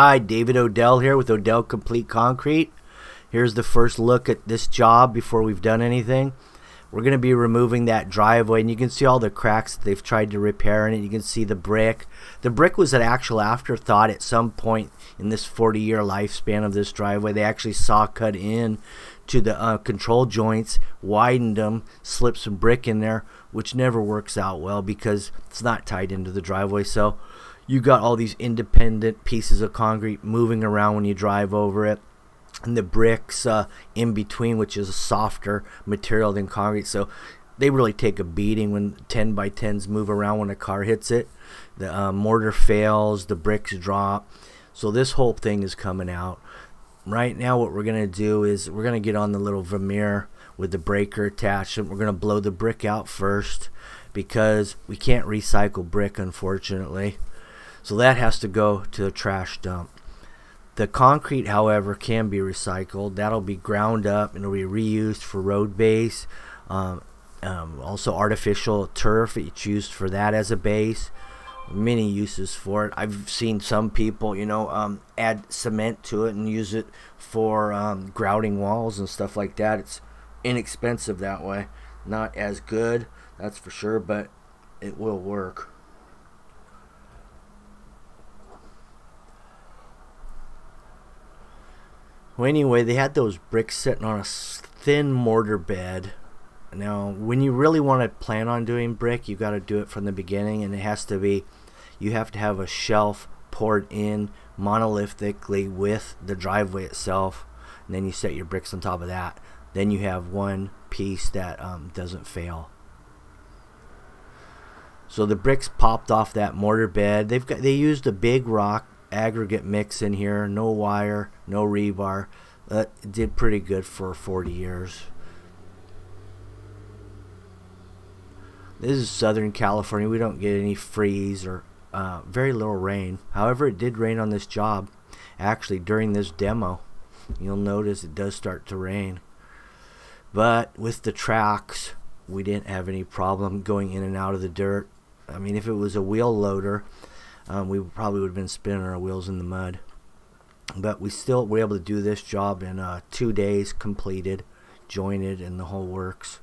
Hi, David Odell here with Odell Complete Concrete. Here's the first look at this job before we've done anything. We're going to be removing that driveway, and you can see all the cracks that they've tried to repair in it. You can see the brick. The brick was an actual afterthought at some point in this 40-year lifespan of this driveway. They actually saw cut in to the control joints, widened them, slipped some brick in there, which never works out well because it's not tied into the driveway. So you got all these independent pieces of concrete moving around when you drive over it, and the bricks in between, which is a softer material than concrete, so they really take a beating when 10 by 10s move around when a car hits it. The mortar fails, the bricks drop, so this whole thing is coming out. Right now what we're going to do is we're going to get on the little veneer with the breaker attachment. We're going to blow the brick out first because we can't recycle brick, unfortunately. So that has to go to the trash dump. The concrete, however, can be recycled. That'll be ground up and it'll be reused for road base. Also artificial turf, it's used for that as a base. Many uses for it. I've seen some people, add cement to it and use it for grouting walls and stuff like that. It's inexpensive that way. Not as good, that's for sure, but it will work. Well, anyway, they had those bricks sitting on a thin mortar bed. Now, when you really want to plan on doing brick, you got to do it from the beginning, and it has to be, you have to have a shelf poured in monolithically with the driveway itself, and then you set your bricks on top of that. Then you have one piece that doesn't fail. So the bricks popped off that mortar bed. They used a big rock aggregate mix in here, no wire, no rebar. It did pretty good for 40 years. This is Southern California. We don't get any freeze or very little rain. However, it did rain on this job. Actually, during this demo, you'll notice it does start to rain. But with the tracks, we didn't have any problem going in and out of the dirt. I mean, if it was a wheel loader, we probably would have been spinning our wheels in the mud. But we still were able to do this job in 2 days, completed, jointed, and the whole works.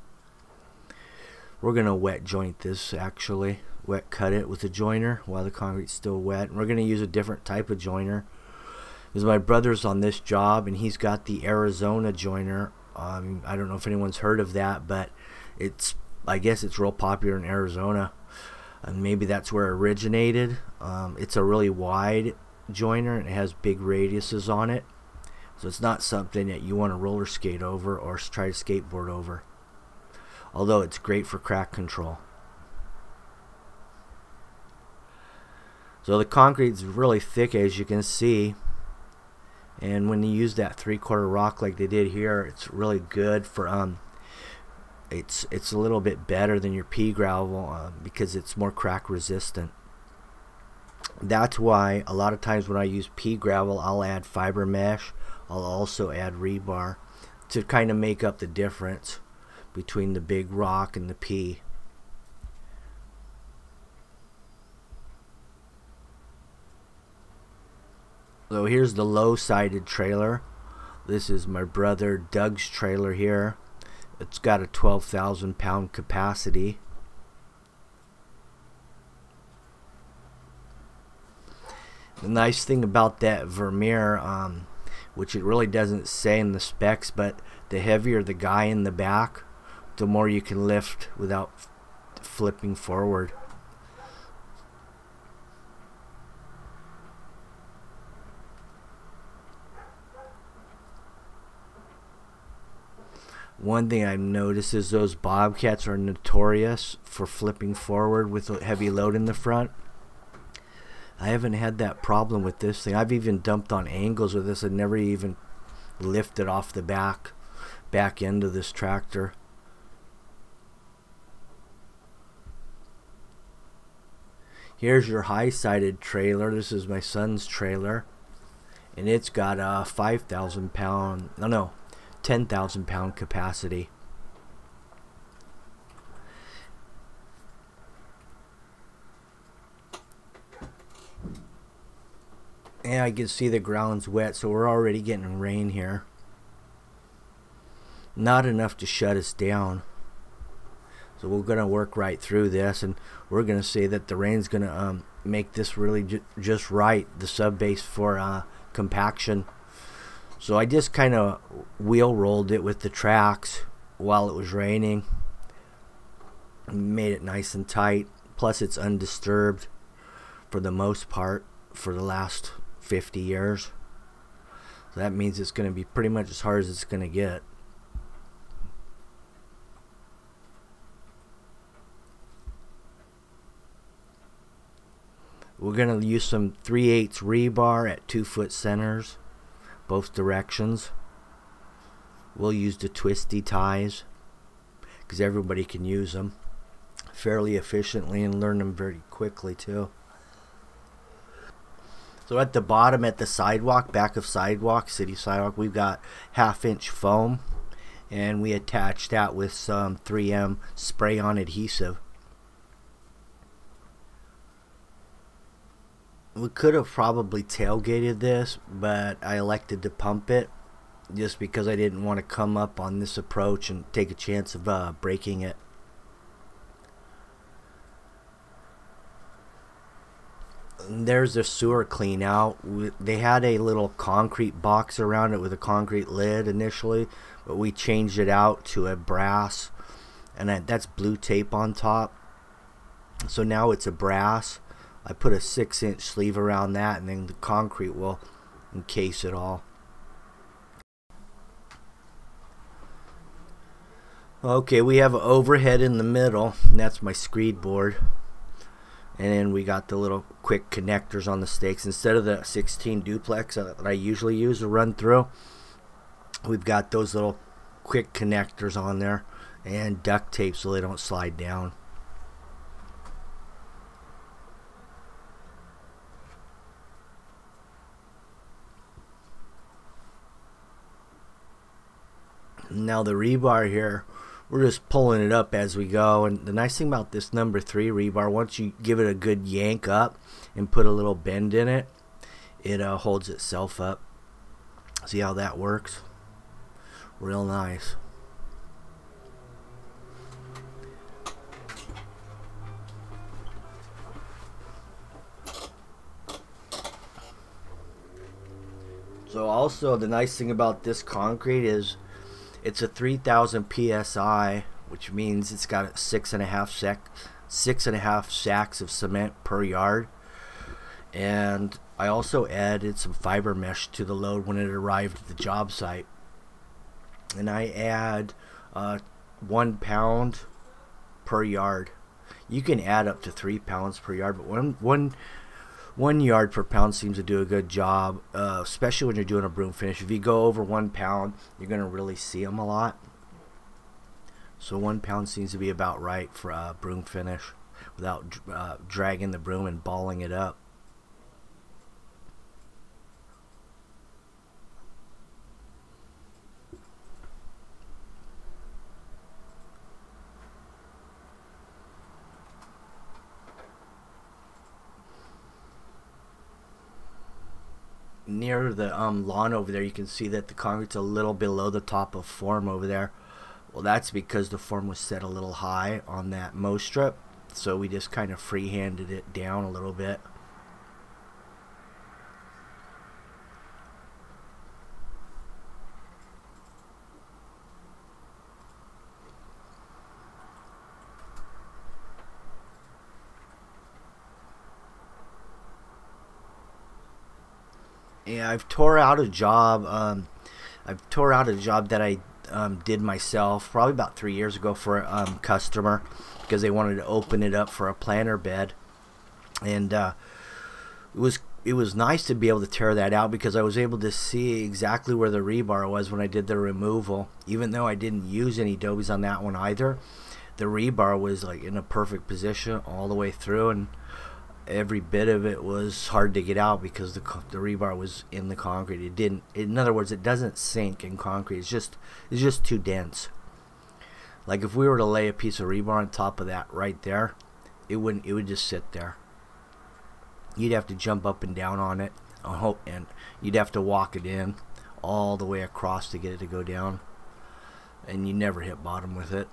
We're going to wet joint this, actually. Wet cut it with a joiner while the concrete's still wet. And we're going to use a different type of joiner. Because my brother's on this job, and he's got the Arizona joiner. I don't know if anyone's heard of that, but I guess it's real popular in Arizona. And maybe that's where it originated. It's a really wide joiner and it has big radiuses on it, so it's not something that you want to roller skate over or try to skateboard over, although it's great for crack control. So the concrete's really thick, as you can see, and when you use that 3/4 rock like they did here, it's really good for it's a little bit better than your pea gravel because it's more crack resistant. That's why a lot of times when I use pea gravel, I'll add fiber mesh. I'll also add rebar to kind of make up the difference between the big rock and the pea. So here's the low-sided trailer. This is my brother Doug's trailer here. It's got a 12,000 pound capacity. The nice thing about that veneer, which it really doesn't say in the specs, but the heavier the guy in the back, the more you can lift without flipping forward. One thing I've noticed is those Bobcats are notorious for flipping forward with a heavy load in the front. I haven't had that problem with this thing. I've even dumped on angles with this and never even lifted off the back end of this tractor. Here's your high-sided trailer. This is my son's trailer, and it's got a 5,000 pound, no, 10,000 pound capacity. And I can see the ground's wet, so we're already getting rain here. Not enough to shut us down. So we're going to work right through this, and we're going to say that the rain's going to make this really just right, the sub base for compaction. So I just kind of wheel rolled it with the tracks while it was raining. Made it nice and tight. Plus it's undisturbed for the most part for the last 50 years. So that means it's going to be pretty much as hard as it's going to get. We're going to use some 3/8 rebar at 2-foot centers, both directions. We'll use the twisty ties because everybody can use them fairly efficiently and learn them very quickly too. So at the bottom, at the sidewalk, back of sidewalk, city sidewalk, we've got 1/2-inch foam, and we attach that with some 3M spray-on adhesive. We could have probably tailgated this, but I elected to pump it just because I didn't want to come up on this approach and take a chance of breaking it. And there's the sewer clean out. They had a little concrete box around it with a concrete lid initially, but we changed it out to a brass, and that's blue tape on top. So now it's a brass. I put a 6-inch sleeve around that, and then the concrete will encase it all. Okay, we have an overhead in the middle, and that's my screed board. And then we got the little quick connectors on the stakes. Instead of the 16 duplex that I usually use to run through, we've got those little quick connectors on there and duct tape so they don't slide down. Now the rebar here, we're just pulling it up as we go, and the nice thing about this number 3 rebar, once you give it a good yank up and put a little bend in it, it holds itself up. See how that works? Real nice. So also the nice thing about this concrete is it's a 3,000 psi, which means it's got 6.5 sacks of cement per yard. And I also added some fiber mesh to the load when it arrived at the job site. And I add 1 pound per yard. You can add up to 3 pounds per yard, but one yard per pound seems to do a good job, especially when you're doing a broom finish. If you go over 1 pound, you're going to really see them a lot. So 1 pound seems to be about right for a broom finish without dragging the broom and balling it up. Near the lawn over there, you can see that the concrete's a little below the top of form over there. Well, that's because the form was set a little high on that mow strip, so we just kind of free-handed it down a little bit. Yeah, I've tore out a job that I did myself probably about 3 years ago for a customer because they wanted to open it up for a planter bed, and it was nice to be able to tear that out because I was able to see exactly where the rebar was when I did the removal. Even though I didn't use any dobies on that one either, the rebar was like in a perfect position all the way through, and every bit of it was hard to get out because the rebar was in the concrete. It didn't. In other words, it doesn't sink in concrete. It's just too dense. Like if we were to lay a piece of rebar on top of that right there, it wouldn't. It would just sit there. You'd have to jump up and down on it. Oh, and you'd have to walk it in all the way across to get it to go down, and you never hit bottom with it.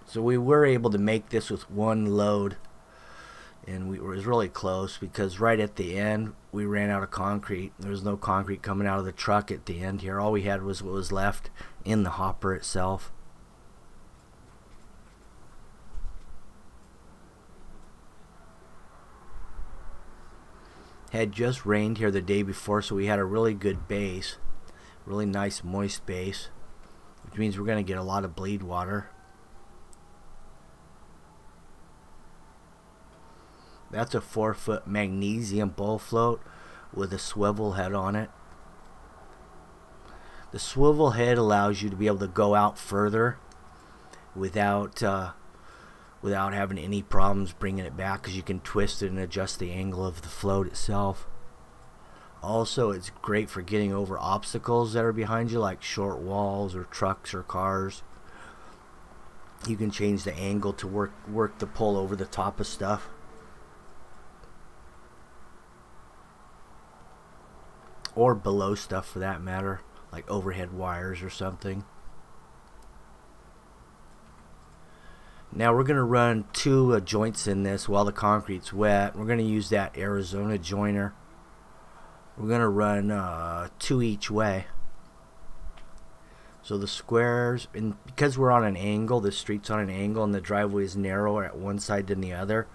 So we were able to make this with one load, and it was really close because right at the end we ran out of concrete. There was no concrete coming out of the truck at the end here. All we had was what was left in the hopper itself. Had just rained here the day before, so we had a really good base, really nice moist base, which means we're going to get a lot of bleed water. That's a 4-foot magnesium bull float with a swivel head on it. The swivel head allows you to be able to go out further without having any problems bringing it back, because you can twist it and adjust the angle of the float itself. Also, it's great for getting over obstacles that are behind you, like short walls or trucks or cars. You can change the angle to work the pull over the top of stuff. Or below stuff for that matter, like overhead wires or something. Now we're going to run 2 joints in this while the concrete's wet. We're going to use that Arizona joiner. We're going to run 2 each way. So the squares, and because we're on an angle, the street's on an angle and the driveway is narrower at one side than the other,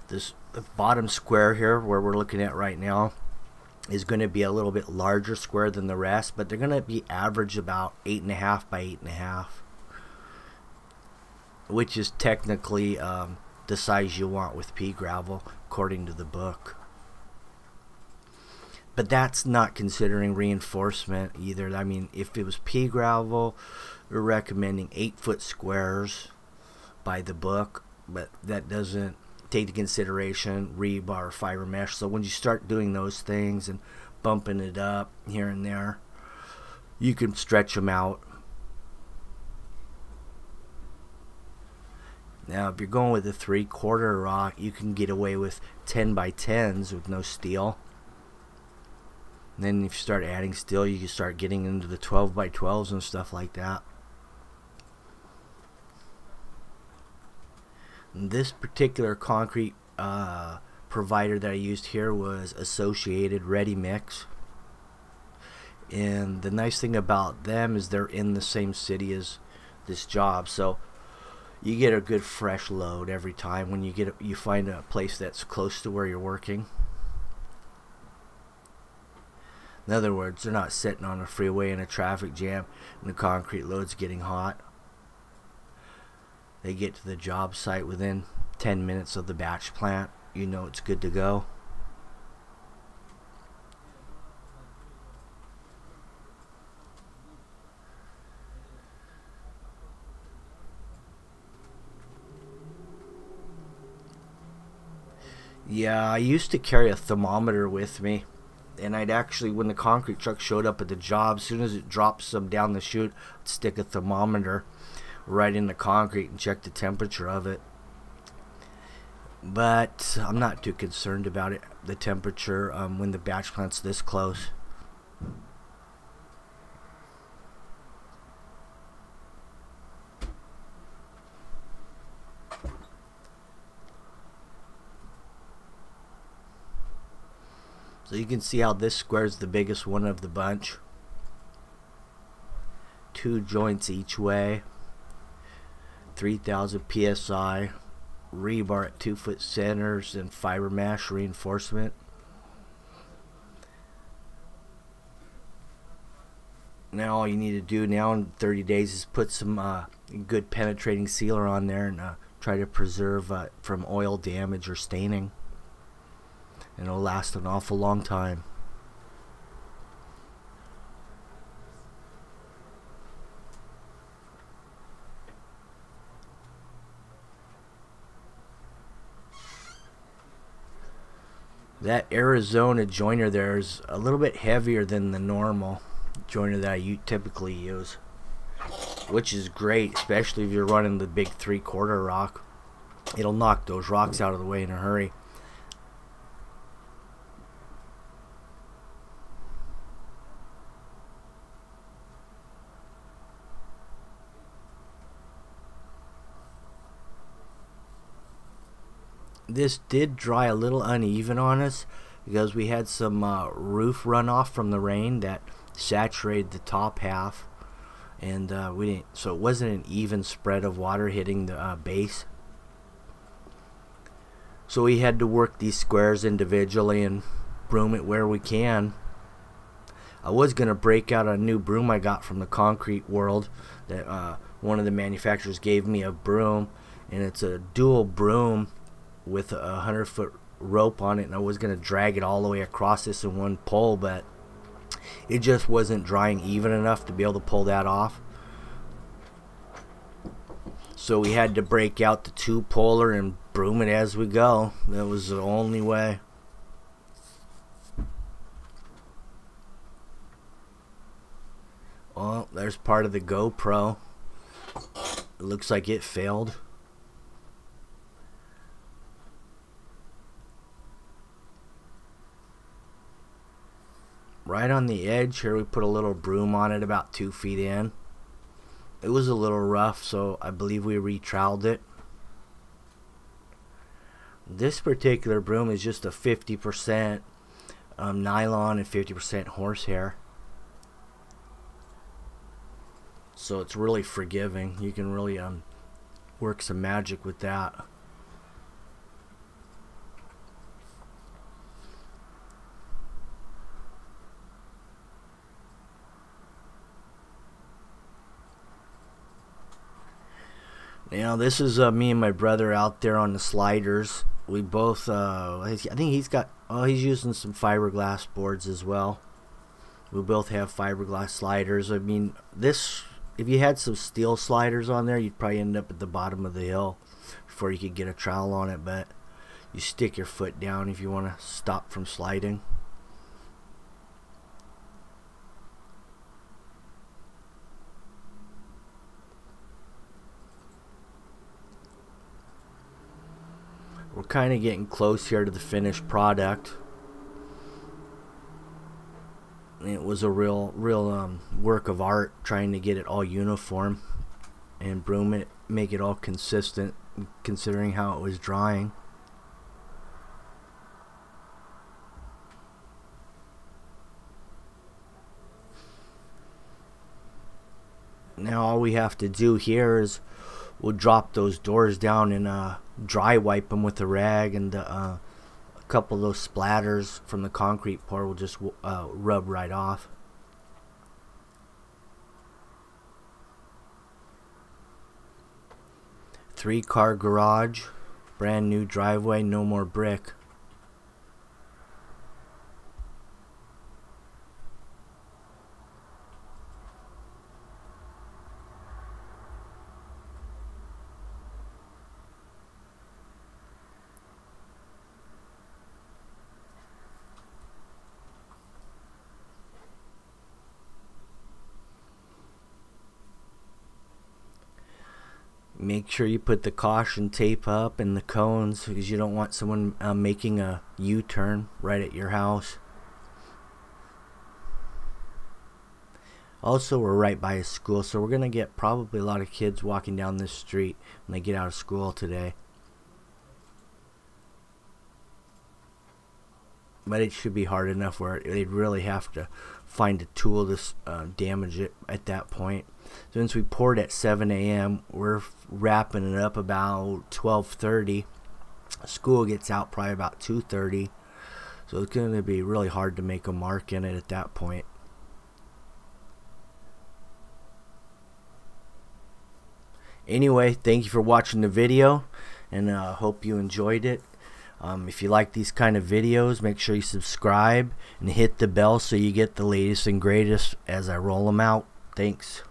the bottom square here where we're looking at right now is going to be a little bit larger square than the rest, but they're going to be average about 8.5 by 8.5, which is technically the size you want with pea gravel according to the book. But that's not considering reinforcement either. I mean, if it was pea gravel, we're recommending 8-foot squares by the book, but that doesn't take into consideration rebar, fiber mesh. So when you start doing those things and bumping it up here and there, you can stretch them out. Now if you're going with a 3/4 rock, you can get away with 10 by 10s with no steel. And then if you start adding steel, you can start getting into the 12 by 12s and stuff like that. This particular concrete provider that I used here was Associated Ready Mix, and the nice thing about them is they're in the same city as this job, so you get a good fresh load every time when you find a place that's close to where you're working. In other words, they're not sitting on a freeway in a traffic jam and the concrete load's getting hot. They get to the job site within 10 minutes of the batch plant. You know it's good to go. Yeah, I used to carry a thermometer with me, and I'd actually, when the concrete truck showed up at the job, as soon as it dropped some down the chute, I'd stick a thermometer right in the concrete and check the temperature of it. But I'm not too concerned about it, the temperature, when the batch plant's this close. So you can see how this square is the biggest one of the bunch. 2 joints each way. 3,000 psi, rebar at 2-foot centers, and fiber mesh reinforcement. Now all you need to do now in 30 days is put some good penetrating sealer on there and try to preserve from oil damage or staining, and it'll last an awful long time. That Arizona joiner there is a little bit heavier than the normal joiner that I typically use, which is great, especially if you're running the big 3/4 rock. It'll knock those rocks out of the way in a hurry. This did dry a little uneven on us because we had some roof runoff from the rain that saturated the top half, and we didn't. So it wasn't an even spread of water hitting the base. So we had to work these squares individually and broom it where we can. I was gonna break out a new broom I got from the concrete world. That one of the manufacturers gave me a broom, and it's a dual broom with a 100-foot rope on it, and I was gonna drag it all the way across this in one pull, but it just wasn't drying even enough to be able to pull that off. So we had to break out the 2-poler and broom it as we go. That was the only way. Well, there's part of the GoPro. It looks like it failed. Right on the edge here, we put a little broom on it about 2 feet in. It was a little rough, so I believe we retroweled it. This particular broom is just a 50% nylon and 50% horsehair. So it's really forgiving. You can really work some magic with that. Now this is me and my brother out there on the sliders. We both, I think he's got, oh, he's using some fiberglass boards as well. We both have fiberglass sliders. I mean, this, if you had some steel sliders on there, you'd probably end up at the bottom of the hill before you could get a trowel on it, but you stick your foot down if you want to stop from sliding. We're kind of getting close here to the finished product. It was a real work of art trying to get it all uniform and broom it, make it all consistent considering how it was drying. Now all we have to do here is we'll drop those doors down and dry wipe them with a rag, and a couple of those splatters from the concrete pour will just rub right off. Three-car garage, brand new driveway, no more brick. Make sure you put the caution tape up and the cones, because you don't want someone making a U-turn right at your house. Also, we're right by a school, so we're going to get probably a lot of kids walking down this street when they get out of school today. But it should be hard enough where they'd really have to find a tool to damage it at that point. Since we poured at 7 a.m., we're wrapping it up about 12:30. School gets out probably about 2:30, so it's going to be really hard to make a mark in it at that point. Anyway, thank you for watching the video, and hope you enjoyed it. If you like these kind of videos, make sure you subscribe and hit the bell so you get the latest and greatest as I roll them out. Thanks.